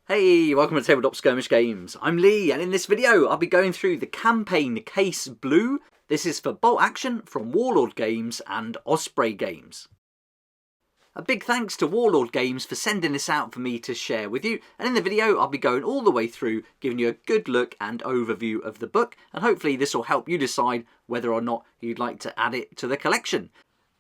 Hey, welcome to Tabletop Skirmish Games. I'm Lee, and in this video I'll be going through the campaign Case Blue. This is for Bolt Action from Warlord Games and Osprey Games. A big thanks to Warlord Games for sending this out for me to share with you, and in the video I'll be going all the way through, giving you a good look and overview of the book, and hopefully this will help you decide whether or not you'd like to add it to the collection.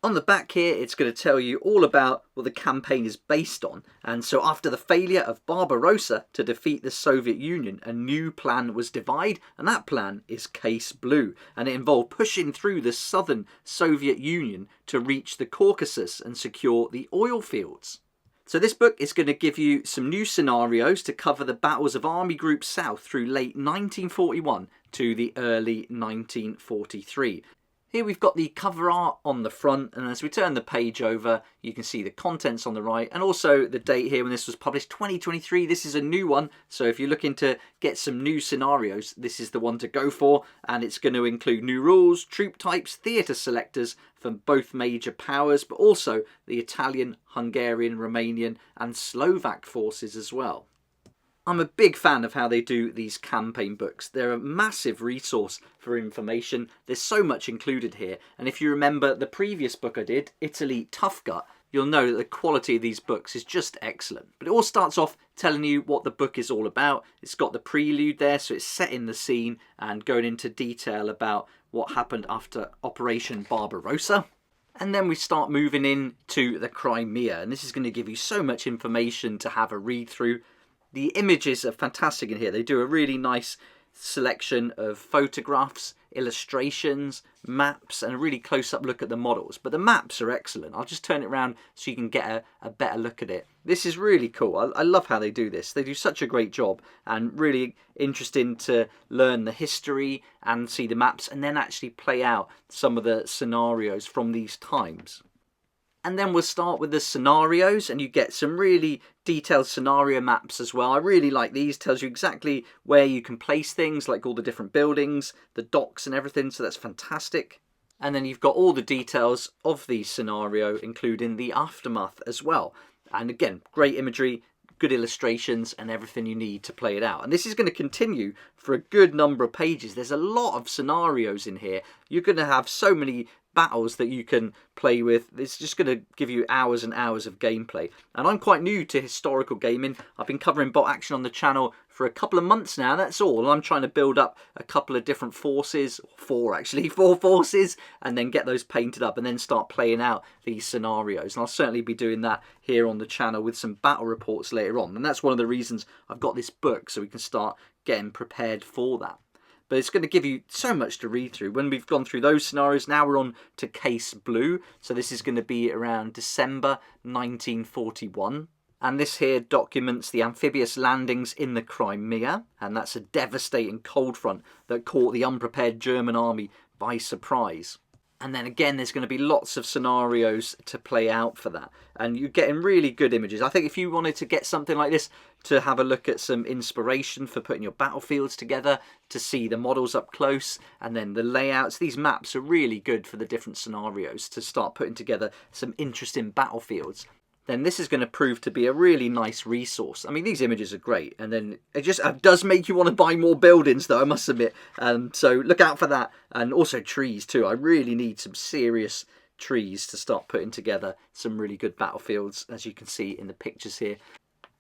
On the back here, it's going to tell you all about what the campaign is based on. And so after the failure of Barbarossa to defeat the Soviet Union, a new plan was devised, and that plan is Case Blue. And it involved pushing through the southern Soviet Union to reach the Caucasus and secure the oil fields. So this book is going to give you some new scenarios to cover the battles of Army Group South through late 1941 to the early 1943. Here we've got the cover art on the front, and as we turn the page over you can see the contents on the right, and also the date here when this was published, 2023. This is a new one, so if you're looking to get some new scenarios, this is the one to go for, and it's going to include new rules, troop types, theatre selectors from both major powers, but also the Italian, Hungarian, Romanian and Slovak forces as well. I'm a big fan of how they do these campaign books. They're a massive resource for information. There's so much included here. And if you remember the previous book I did, Italy Tough Gut, you'll know that the quality of these books is just excellent. But it all starts off telling you what the book is all about. It's got the prelude there, so it's setting the scene and going into detail about what happened after Operation Barbarossa. And then we start moving in to the Crimea. And this is going to give you so much information to have a read through. The images are fantastic in here. They do a really nice selection of photographs, illustrations, maps, and a really close-up look at the models. But the maps are excellent. I'll just turn it around so you can get a better look at it. This is really cool. I love how they do this. They do such a great job, and really interesting to learn the history and see the maps and then actually play out some of the scenarios from these times. And then we'll start with the scenarios, and you get some really detailed scenario maps as well. I really like these. Tells you exactly where you can place things, like all the different buildings, the docks and everything, so that's fantastic. And then you've got all the details of the scenario, including the aftermath as well. And again, great imagery, good illustrations and everything you need to play it out. And this is going to continue for a good number of pages. There's a lot of scenarios in here. You're going to have so many battles that you can play with. It's just going to give you hours and hours of gameplay. And I'm quite new to historical gaming. I've been covering Bolt Action on the channel for a couple of months now, that's all. I'm trying to build up a couple of different forces, four forces, and then get those painted up and then start playing out these scenarios. And I'll certainly be doing that here on the channel with some battle reports later on. And that's one of the reasons I've got this book, so we can start getting prepared for that. But it's going to give you so much to read through. When we've gone through those scenarios, now we're on to Case Blue. So this is going to be around December 1941. And this here documents the amphibious landings in the Crimea. And that's a devastating cold front that caught the unprepared German army by surprise. And then again, there's going to be lots of scenarios to play out for that. And you're getting really good images. I think if you wanted to get something like this, to have a look at some inspiration for putting your battlefields together, to see the models up close, and then the layouts. These maps are really good for the different scenarios to start putting together some interesting battlefields. Then this is going to prove to be a really nice resource. I mean, these images are great, and then it just does make you want to buy more buildings, though, I must admit. So look out for that, and also trees too. I really need some serious trees to start putting together some really good battlefields, as you can see in the pictures here.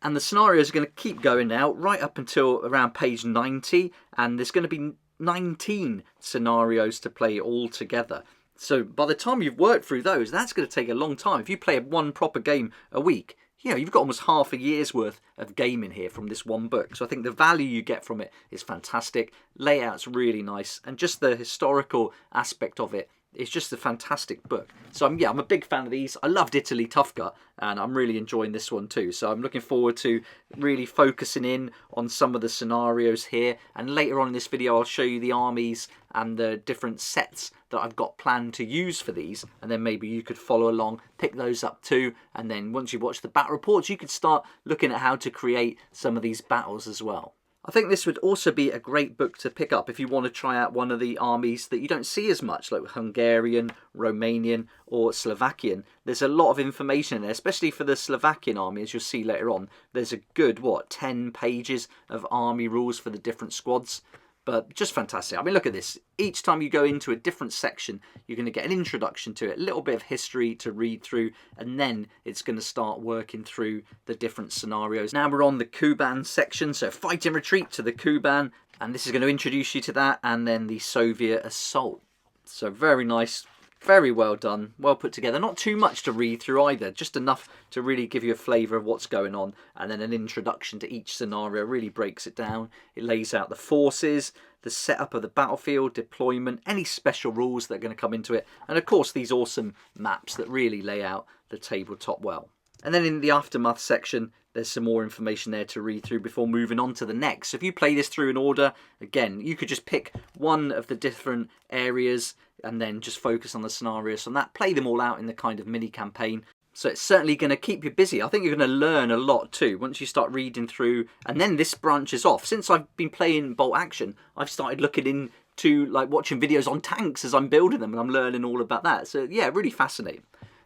And the scenarios are going to keep going now, right up until around page 90, and there's going to be 19 scenarios to play all together. So by the time you've worked through those, that's going to take a long time. If you play one proper game a week, you've got almost half a year's worth of gaming here from this one book. So I think the value you get from it is fantastic. Layout's really nice, and just the historical aspect of it is just a fantastic book. So I'm a big fan of these. I loved Italy Tough Gut, and I'm really enjoying this one too. So I'm looking forward to really focusing in on some of the scenarios here. And later on in this video, I'll show you the armies and the different sets that I've got planned to use for these, and then maybe you could follow along, pick those up too, and then once you watch the battle reports, you could start looking at how to create some of these battles as well. I think this would also be a great book to pick up if you want to try out one of the armies that you don't see as much, like Hungarian, Romanian or Slovakian. There's a lot of information in there, especially for the Slovakian army, as you'll see later on. There's a good, 10 pages of army rules for the different squads. But just fantastic. I mean, look at this. Each time you go into a different section, you're going to get an introduction to it, a little bit of history to read through, and then it's going to start working through the different scenarios. Now we're on the Kuban section, so fight and retreat to the Kuban, and this is going to introduce you to that, and then the Soviet assault. So very nice. Very well done, well put together. Not too much to read through either, just enough to really give you a flavour of what's going on, and then an introduction to each scenario really breaks it down. It lays out the forces, the setup of the battlefield, deployment, any special rules that are going to come into it, and of course these awesome maps that really lay out the tabletop well. And then in the aftermath section, there's some more information there to read through before moving on to the next. So if you play this through in order, again, you could just pick one of the different areas and then just focus on the scenarios on that. Play them all out in the kind of mini campaign. So it's certainly going to keep you busy. I think you're going to learn a lot too once you start reading through. And then this branches off. Since I've been playing Bolt Action, I've started looking into like watching videos on tanks as I'm building them, and I'm learning all about that. So yeah, really fascinating.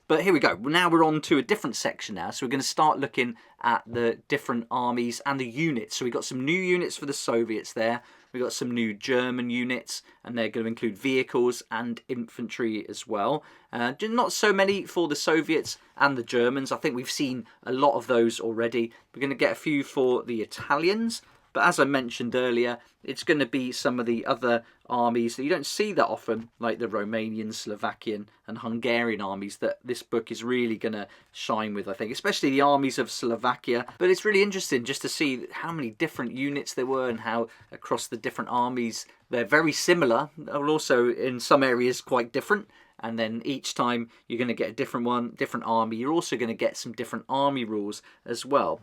But here we go. Now we're on to a different section now. So we're going to start looking at the different armies and the units. So we've got some new units for the Soviets there. We've got some new German units, and they're going to include vehicles and infantry as well. Not so many for the Soviets and the Germans. I think we've seen a lot of those already. We're going to get a few for the Italians. But as I mentioned earlier, it's going to be some of the other armies that you don't see that often, like the Romanian, Slovakian and Hungarian armies, that this book is really going to shine with, I think, especially the armies of Slovakia. But it's really interesting just to see how many different units there were and how across the different armies they're very similar, but also in some areas quite different. And then each time you're going to get a different one, different army. You're also going to get some different army rules as well.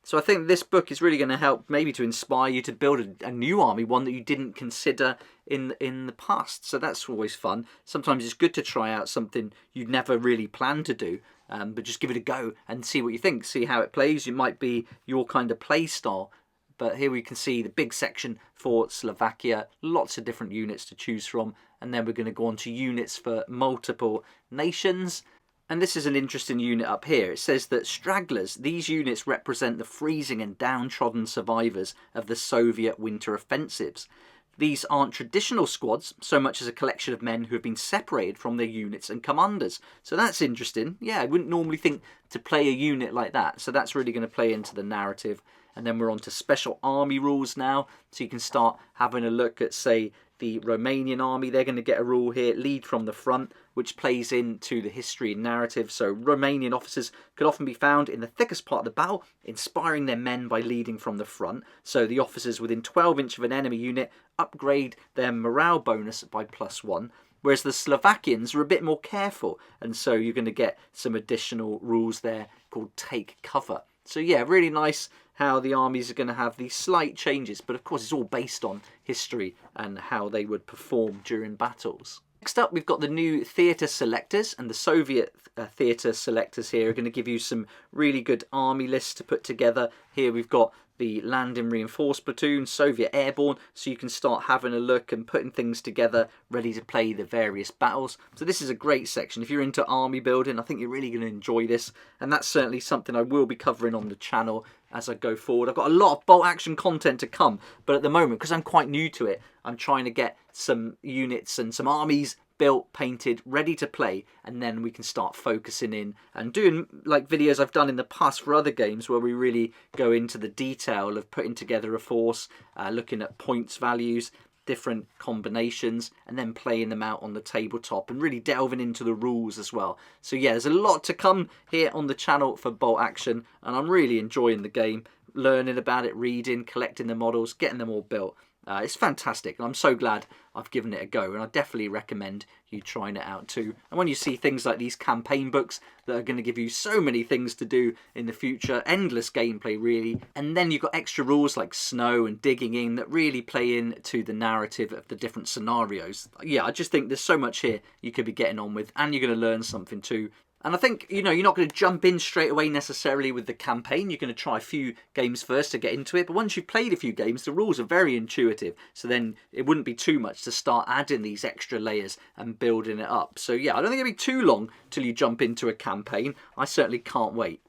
So I think this book is really going to help maybe to inspire you to build a new army, one that you didn't consider in the past. So that's always fun. Sometimes it's good to try out something you'd never really planned to do, but just give it a go and see what you think, see how it plays. It might be your kind of play style. But here we can see the big section for Slovakia, lots of different units to choose from. And then we're going to go on to units for multiple nations. And this is an interesting unit up here. It says that stragglers, these units represent the freezing and downtrodden survivors of the Soviet winter offensives. These aren't traditional squads so much as a collection of men who have been separated from their units and commanders. So that's interesting. Yeah, I wouldn't normally think to play a unit like that. So that's really going to play into the narrative. And then we're on to special army rules now. So you can start having a look at, say, the Romanian army. They're going to get a rule here, lead from the front, which plays into the history and narrative. So Romanian officers could often be found in the thickest part of the battle, inspiring their men by leading from the front. So the officers within 12 inch of an enemy unit upgrade their morale bonus by +1. Whereas the Slovakians are a bit more careful. And so you're going to get some additional rules there called take cover. So yeah, really nice how the armies are going to have these slight changes, but of course it's all based on history and how they would perform during battles. Next up, we've got the new theatre selectors, and the Soviet theatre selectors here are going to give you some really good army lists to put together. Here we've got the Landing Reinforced Platoon, Soviet Airborne, so you can start having a look and putting things together, ready to play the various battles. So this is a great section. If you're into army building, I think you're really going to enjoy this, and that's certainly something I will be covering on the channel as I go forward. I've got a lot of Bolt Action content to come, but at the moment, because I'm quite new to it, I'm trying to get some units and some armies built, painted, ready to play, and then we can start focusing in and doing like videos I've done in the past for other games where we really go into the detail of putting together a force, looking at points values, different combinations, and then playing them out on the tabletop and really delving into the rules as well. So yeah, there's a lot to come here on the channel for Bolt Action, and I'm really enjoying the game, learning about it, reading, collecting the models, getting them all built. It's fantastic, and I'm so glad I've given it a go, and I definitely recommend you trying it out too. And when you see things like these campaign books that are going to give you so many things to do in the future, endless gameplay really, and then you've got extra rules like snow and digging in that really play into the narrative of the different scenarios. Yeah, I just think there's so much here you could be getting on with, and you're going to learn something too. And I think, you know, you're not going to jump in straight away necessarily with the campaign. You're going to try a few games first to get into it. But once you've played a few games, the rules are very intuitive. So then it wouldn't be too much to start adding these extra layers and building it up. So yeah, I don't think it'll be too long till you jump into a campaign. I certainly can't wait.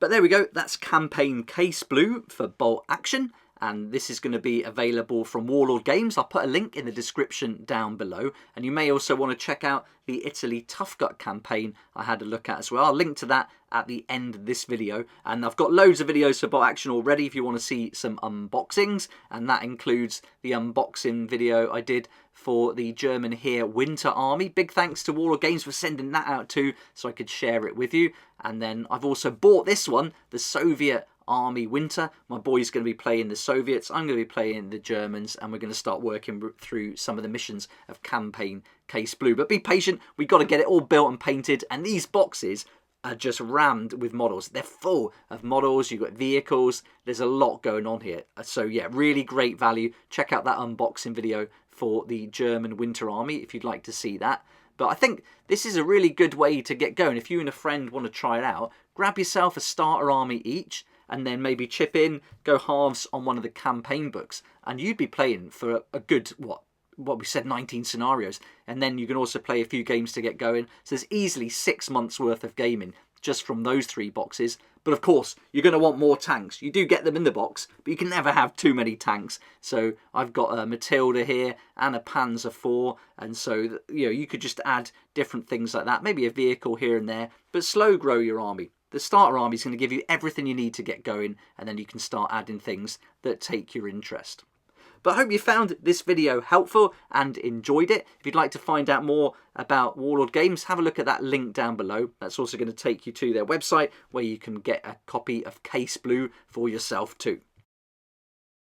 But there we go. That's Campaign Case Blue for Bolt Action. And this is going to be available from Warlord Games. I'll put a link in the description down below. And you may also want to check out the Italy Tough Gut campaign I had a look at as well. I'll link to that at the end of this video. And I've got loads of videos for Bolt Action already if you want to see some unboxings. And that includes the unboxing video I did for the German here Winter Army. Big thanks to Warlord Games for sending that out too, so I could share it with you. And then I've also bought this one, the Soviet Army Winter. My boy's going to be playing the Soviets, I'm going to be playing the Germans, and we're going to start working through some of the missions of Campaign Case Blue. But be patient, we've got to get it all built and painted, and these boxes are just rammed with models. They're full of models, you've got vehicles, there's a lot going on here. So yeah, really great value. Check out that unboxing video for the German Winter Army if you'd like to see that. But I think this is a really good way to get going. If you and a friend want to try it out, grab yourself a starter army each, and then maybe chip in, go halves on one of the campaign books, and you'd be playing for a good, what we said, 19 scenarios. And then you can also play a few games to get going. So there's easily 6 months worth of gaming just from those 3 boxes. But of course, you're going to want more tanks. You do get them in the box, but you can never have too many tanks. So I've got a Matilda here and a Panzer IV. And so, you know, you could just add different things like that. Maybe a vehicle here and there, but slow grow your army. The starter army is going to give you everything you need to get going, and then you can start adding things that take your interest. But I hope you found this video helpful and enjoyed it. If you'd like to find out more about Warlord Games, have a look at that link down below. That's also going to take you to their website where you can get a copy of Case Blue for yourself too.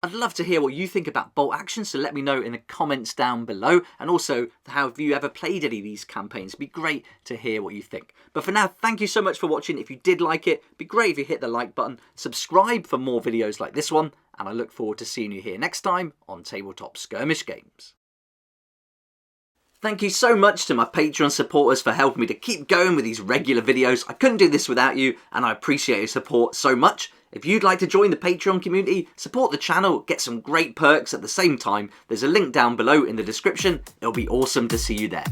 I'd love to hear what you think about Bolt Action, so let me know in the comments down below. And also, have you ever played any of these campaigns? It'd be great to hear what you think. But for now, thank you so much for watching. If you did like it, it'd be great if you hit the like button, subscribe for more videos like this one, and I look forward to seeing you here next time on Tabletop Skirmish Games. Thank you so much to my Patreon supporters for helping me to keep going with these regular videos. I couldn't do this without you, and I appreciate your support so much. If you'd like to join the Patreon community, support the channel, get some great perks at the same time, there's a link down below in the description. It'll be awesome to see you there.